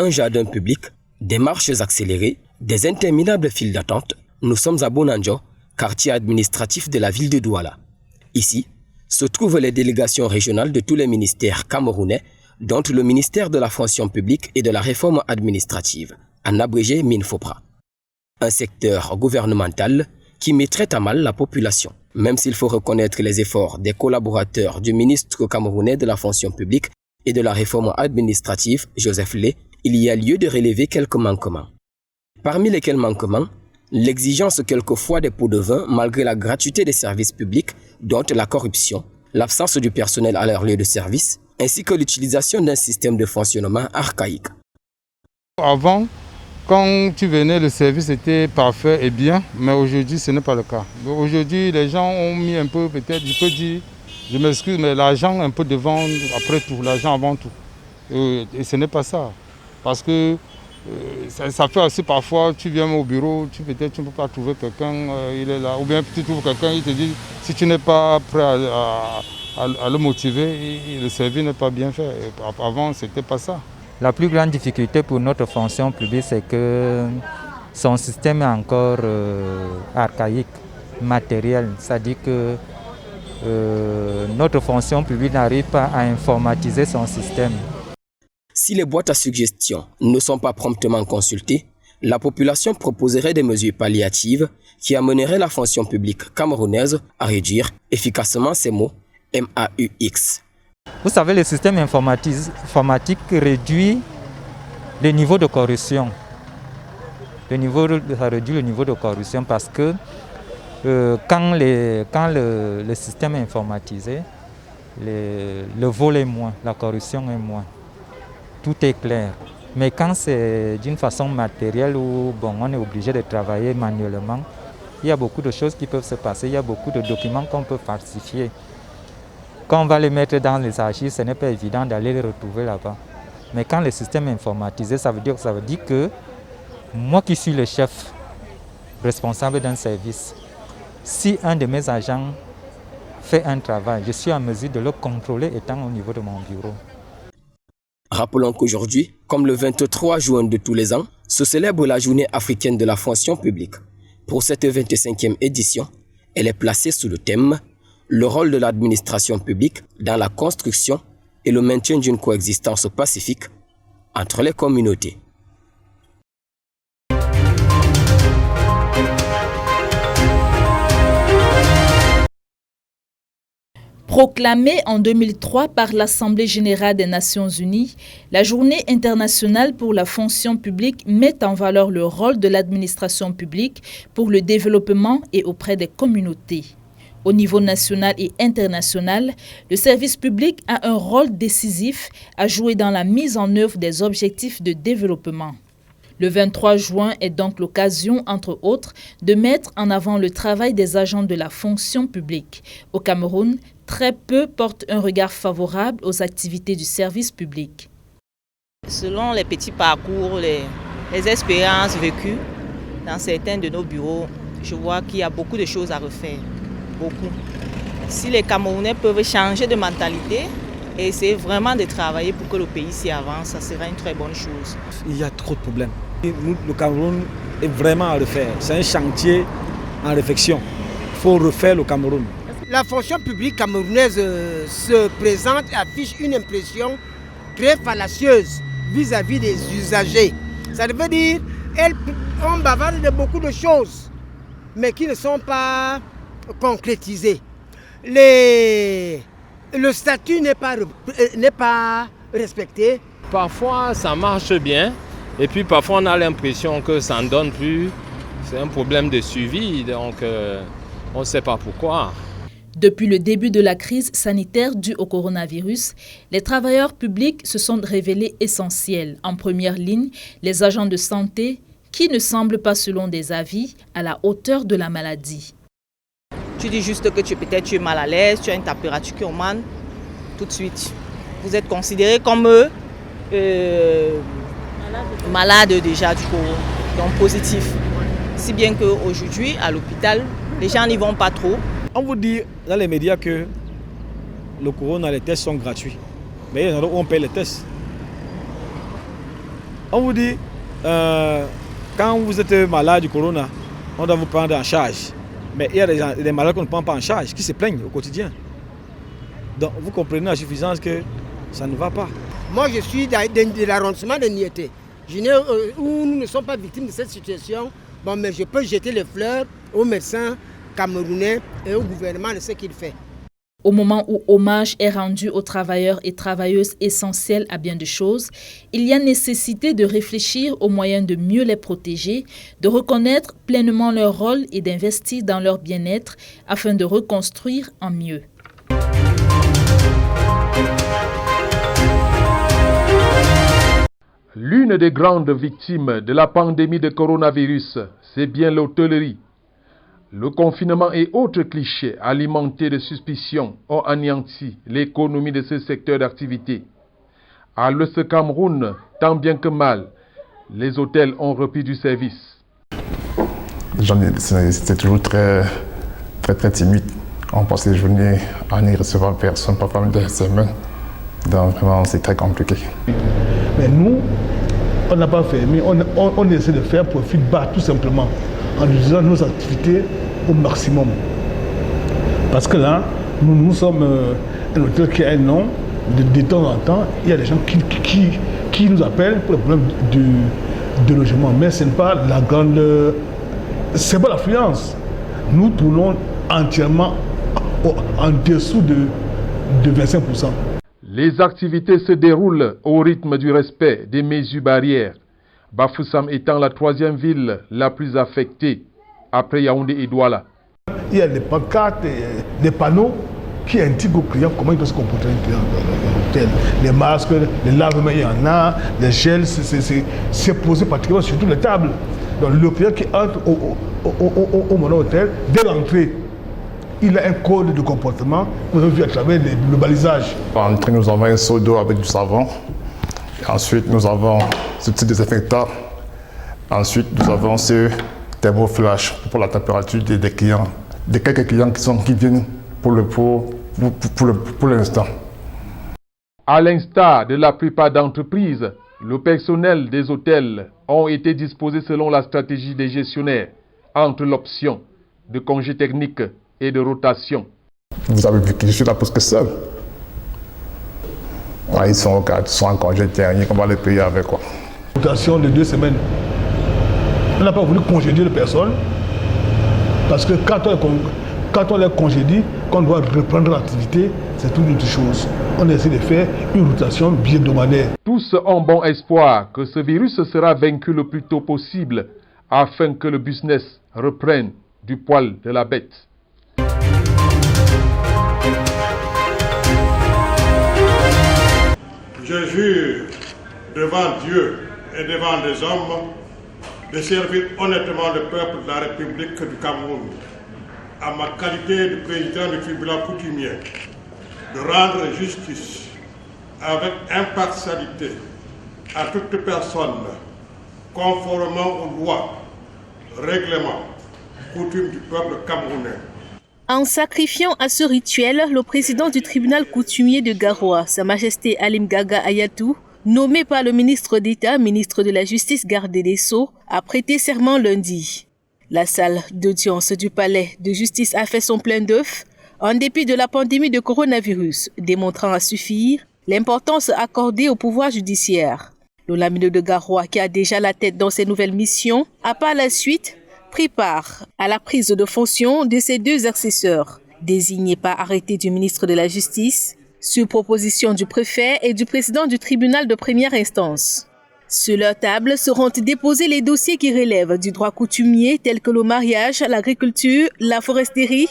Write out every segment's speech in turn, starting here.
un jardin public, des marches accélérées, des interminables files d'attente, nous sommes à Bonanjo, quartier administratif de la ville de Douala. Ici se trouvent les délégations régionales de tous les ministères camerounais, dont le ministère de la fonction publique et de la réforme administrative, en abrégé MINFOPRA. Un secteur gouvernemental qui mettrait à mal la population. Même s'il faut reconnaître les efforts des collaborateurs du ministre camerounais de la fonction publique et de la réforme administrative, Joseph Lé, il y a lieu de relever quelques manquements. Parmi lesquels manquements, l'exigence quelquefois des pots de vin malgré la gratuité des services publics, dont la corruption, l'absence du personnel à leur lieu de service, ainsi que l'utilisation d'un système de fonctionnement archaïque. Avant, quand tu venais, le service était parfait et bien, mais aujourd'hui, ce n'est pas le cas. Aujourd'hui, les gens ont mis un peu, peut-être, je peux dire, je m'excuse, mais l'argent un peu devant, après tout, l'argent avant tout. Et ce n'est pas ça. Parce que ça fait aussi parfois, tu viens au bureau, tu ne peux pas trouver quelqu'un, il est là. Ou bien tu trouves quelqu'un, il te dit, si tu n'es pas prêt à le motiver, le service n'est pas bien fait. Et avant, ce n'était pas ça. La plus grande difficulté pour notre fonction publique, c'est que son système est encore archaïque, matériel. C'est-à-dire que notre fonction publique n'arrive pas à informatiser son système. Si les boîtes à suggestions ne sont pas promptement consultées, la population proposerait des mesures palliatives qui amèneraient la fonction publique camerounaise à réduire efficacement ces mots MAUX. Vous savez, le système informatique réduit le niveau de corruption. Ça réduit le niveau de corruption parce que quand le système est informatisé, le vol est moins, la corruption est moins. Tout est clair. Mais quand c'est d'une façon matérielle où on est obligé de travailler manuellement, il y a beaucoup de choses qui peuvent se passer, il y a beaucoup de documents qu'on peut falsifier. Quand on va les mettre dans les archives, ce n'est pas évident d'aller les retrouver là-bas. Mais quand le système est informatisé, ça veut dire que moi qui suis le chef responsable d'un service, si un de mes agents fait un travail, je suis en mesure de le contrôler étant au niveau de mon bureau. Rappelons qu'aujourd'hui, comme le 23 juin de tous les ans, se célèbre la Journée africaine de la fonction publique. Pour cette 25e édition, elle est placée sous le thème « Le rôle de l'administration publique dans la construction et le maintien d'une coexistence pacifique entre les communautés ». Proclamée en 2003 par l'Assemblée générale des Nations unies, la Journée internationale pour la fonction publique met en valeur le rôle de l'administration publique pour le développement et auprès des communautés. Au niveau national et international, le service public a un rôle décisif à jouer dans la mise en œuvre des objectifs de développement. Le 23 juin est donc l'occasion, entre autres, de mettre en avant le travail des agents de la fonction publique. Au Cameroun, très peu portent un regard favorable aux activités du service public. Selon les petits parcours, les expériences vécues dans certains de nos bureaux, je vois qu'il y a beaucoup de choses à refaire. Beaucoup. Si les Camerounais peuvent changer de mentalité et essayer vraiment de travailler pour que le pays s'y avance, ça sera une très bonne chose. Il y a trop de problèmes. Le Cameroun est vraiment à refaire. C'est un chantier en réflexion. Il faut refaire le Cameroun. La fonction publique camerounaise se présente et affiche une impression très fallacieuse vis-à-vis des usagers. Ça veut dire qu'on bavarde de beaucoup de choses, mais qui ne sont pas concrétisées. Le statut n'est pas respecté. Parfois, ça marche bien. Et puis parfois on a l'impression que ça ne donne plus. C'est un problème de suivi, donc on ne sait pas pourquoi. Depuis le début de la crise sanitaire due au coronavirus, les travailleurs publics se sont révélés essentiels. En première ligne, les agents de santé qui ne semblent pas, selon des avis, à la hauteur de la maladie. Tu dis juste que peut-être tu es mal à l'aise, tu as une température qui augmente, tout de suite. Vous êtes considéré comme malade déjà du coup, donc positif. Si bien qu'aujourd'hui, à l'hôpital, les gens n'y vont pas trop. On vous dit dans les médias que le corona, les tests sont gratuits. Mais il y a où on paye les tests. On vous dit, quand vous êtes malade du corona, on doit vous prendre en charge. Mais il y a des malades qu'on ne prend pas en charge, qui se plaignent au quotidien. Donc vous comprenez à suffisance que ça ne va pas. Moi je suis de l'arrondissement de Niété. Où nous ne sommes pas victimes de cette situation, bon, mais je peux jeter les fleurs aux médecins camerounais et au gouvernement de ce qu'il fait. Au moment où hommage est rendu aux travailleurs et travailleuses essentiels à bien de choses, il y a nécessité de réfléchir aux moyens de mieux les protéger, de reconnaître pleinement leur rôle et d'investir dans leur bien-être afin de reconstruire en mieux. L'une des grandes victimes de la pandémie de coronavirus, c'est bien l'hôtellerie. Le confinement et autres clichés alimentés de suspicions ont anéanti l'économie de ce secteur d'activité. À l'Ouest Cameroun, tant bien que mal, les hôtels ont repris du service. C'était toujours très timide. On passe les journées à n'y recevoir personne, parfois même des semaines. Donc vraiment, c'est très compliqué. Mais nous, on n'a pas fermé, on essaie de faire profit bas tout simplement, en utilisant nos activités au maximum. Parce que là, nous sommes un hôtel qui a un nom, de temps en temps, il y a des gens qui nous appellent pour le problème de logement. Mais ce n'est pas la grande... c'est pas l'affluence. Nous tournons entièrement en dessous de 25%. Les activités se déroulent au rythme du respect des mesures barrières. Bafoussam étant la troisième ville la plus affectée après Yaoundé et Douala. Il y a des pancartes, des panneaux qui indiquent aux clients comment ils doivent se comporter dans l'hôtel. Les masques, les lave-mains, il y en a, les gels, c'est posé pratiquement sur toutes les tables. Donc le client qui entre au mono-hôtel, dès l'entrée, il a un code de comportement qu'on a vu à travers le balisage. En entrée, nous avons un seau d'eau avec du savon. Et ensuite, nous avons ce petit désinfectant. Ensuite, nous avons ce thermoflash pour la température des clients. Des quelques clients qui viennent pour l'instant. À l'instar de la plupart d'entreprises, le personnel des hôtels ont été disposés selon la stratégie des gestionnaires entre l'option de congé technique et de rotation. Vous avez vu que je suis là presque seul. Ouais, ils sont en congé dernier, on va les payer avec quoi. Rotation de 2 semaines. On n'a pas voulu congédier les personnes parce que quand on les congédie, quand on doit reprendre l'activité, c'est toute une autre chose. On essaie de faire une rotation hebdomadaire. Tous ont bon espoir que ce virus sera vaincu le plus tôt possible afin que le business reprenne du poil de la bête. Je jure devant Dieu et devant les hommes de servir honnêtement le peuple de la République du Cameroun, à ma qualité de président du tribunal coutumier, de rendre justice avec impartialité à toute personne, conformément aux lois, règlements, coutumes du peuple camerounais. En sacrifiant à ce rituel, le président du tribunal coutumier de Garoua, Sa Majesté Alim Gaga Ayatou, nommé par le ministre d'État, ministre de la Justice, garde des Sceaux, a prêté serment lundi. La salle d'audience du palais de justice a fait son plein d'œufs, en dépit de la pandémie de coronavirus, démontrant à suffire l'importance accordée au pouvoir judiciaire. Le Lamido de Garoua, qui a déjà la tête dans ses nouvelles missions, a par la suite pris part à la prise de fonction de ses 2 accesseurs, désignés par arrêté du ministre de la Justice, sur proposition du préfet et du président du tribunal de première instance. Sur leur table seront déposés les dossiers qui relèvent du droit coutumier tels que le mariage, l'agriculture, la foresterie,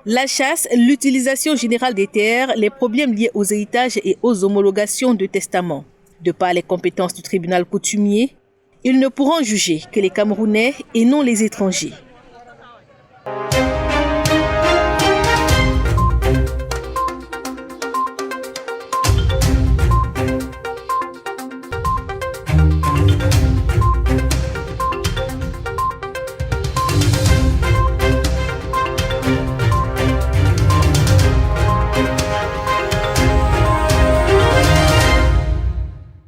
la chasse, l'utilisation générale des terres, les problèmes liés aux héritages et aux homologations de testaments. De par les compétences du tribunal coutumier, ils ne pourront juger que les Camerounais et non les étrangers.